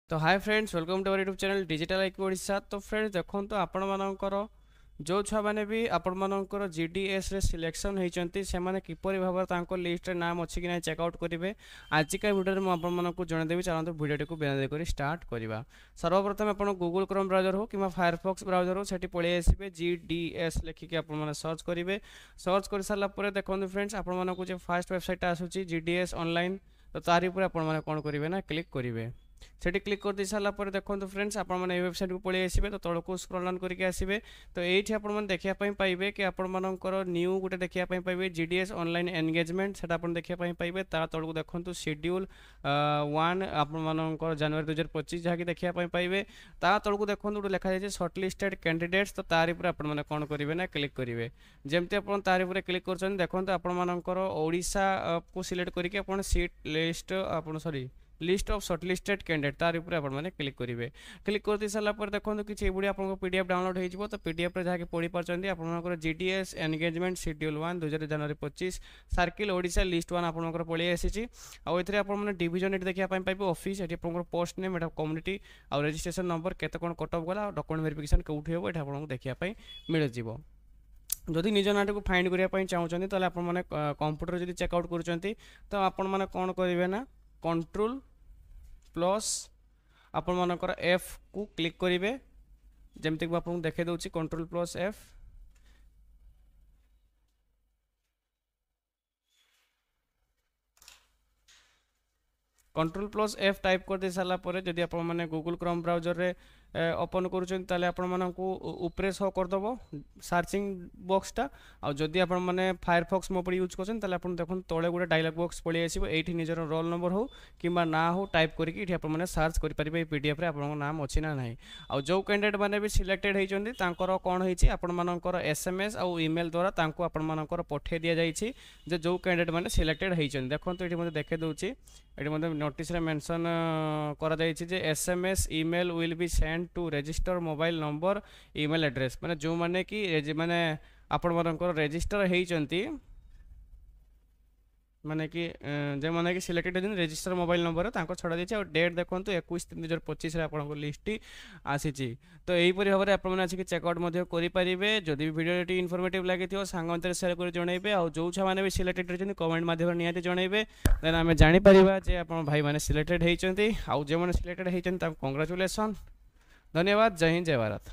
तो hi friends, welcome to our YouTube channel digital IQ Odisha. तो friends देखो आपण मानकर जो छुआ मैंने भी आपण मानकर जीडीएस रे सिलेक्शन होती से मैंने किपरि भाव लिस्ट नाम अच्छी कि ना चेकआउट करेंगे आजिका वीडियो में आपको जनईदेवी। चलते वीडियो को बिना देरी स्टार्ट करवा। सर्वप्रथम आप गूगल क्रोम ब्राउजर हो कि फायरफॉक्स ब्राउजर हो से पलि आसवे जीडीएस लिखिकी आपने सर्च करेंगे। सर्च कर सारापर देखो फ्रेंड्स आपको जो फास्ट वेबसाइट आसूँ जीडीएस ऑनलाइन, तो तारी उपर आपने कौन करेंगे ना क्लिक करेंगे। सेठी क्लिक कर दी सारा पर देखो फ्रेंड्स आप वेबसाइट को पलि आसवे। तो तौक स्क्रॉल डाउन करके आसवे। तो ये आपने देखा पाइबे कि आपर न्यू गोटे देखा पाइबे जीडीएस ऑनलाइन एंगेजमेंट से देखा पाइबे। ता तौक देखो शेड्यूल 1 आपर जनवरी 2025 जहाँकि देखा पाइबे। ता तौक देखो गोटे लिखा जाए शॉर्टलिस्टेड कैंडिडेट्स। तो तारी पर आपने कौन करेंगे ना क्लिक करेंगे। जमती आप तारी पर क्लिक कर देखो आपर ओडिशा को सिलेक्ट करके seat list sorry list of shortlisted candidate तार ऊपर आपने क्लिक करेंगे। क्लिक कर दी सारा पर देखो किसी ये आपको पीडीएफ डाउनलोड हो। तो पीडीएफ जहाँकि पढ़ी पार्टी आप जीडीएस एंगेजमेंट शेड्यूल 1 जनवरी 2025 सर्किल ओडिशा लिस्ट 1 आपंकर पलि आसी। आपने डिविजन ये देखा पाइबे ऑफिस ये पोस्ट नेम एटा कम्युनिटी आ रजिस्ट्रेशन नंबर केते कौन कट ऑफ गला डॉक्यूमेंट वेरिफिकेशन कौटी हो ये आपको देखा मिल जाए। जदि निज नाटी को फाइंड करने चाहते तो आपने कंप्यूटर जब चेकआउट कर आपने कौन करेंगे ना कंट्रोल प्लस आपण मानकर एफ को क्लिक करेंगे। जमती कि आपको देखे दूसरी control plus F. Control plus F type कर दे सारा पर जदि आप गूगल क्रोम ब्राउजर रे ओपन करें आपरे शो करदेव सर्चिंग बॉक्सटा। आ जदि आप फायरफॉक्स मोड यूज कर देखो तले गोटे डायलॉग बॉक्स पलि आसो। ये निजर रोल नंबर हो कि ना हो टाइप करके आपने सर्च करेंगे पीडीएफ आप नाम अच्छी ना ना। आ जो कैंडिडेट मैंने भी सिलेक्टेड होती कौन होकर एसएमएस आउ ईमेल द्वारा आपर पठे दि जाए जो कैंडिडेट मैंने सिलेक्टेड होती। देखो ये मतलब देखे दूसरी ये मतलब नोटिस मेंशन करा SMS email will be send to register mobile number email address माने जो माने कि माने आपण मानकर रजिस्टर होती माने कि जो मैंने कि सिलेक्टेड होती रजिस्टर मोबाइल नंबर छड़ा जाइए। और डेट देखो 21/3/2025 आपको लिस्ट आसी। तो यहीपरि भाव में आपको चेकआउट करेंगे। जदि भी वीडियो इनफॉर्मेटिव लगी सांग मत सेयार कर जनइबे। आ जो छुआ मैंने भी सिलेक्टेड होती कमेंट माध्यम निहाती जनइबे। देन आम जापर जे आप भाई मैंने सिलेक्टेड होती आउ जो मैंने सिलेक्टेड होती कंग्राचुलेसन। धन्यवाद। जय हिंद, जय भारत।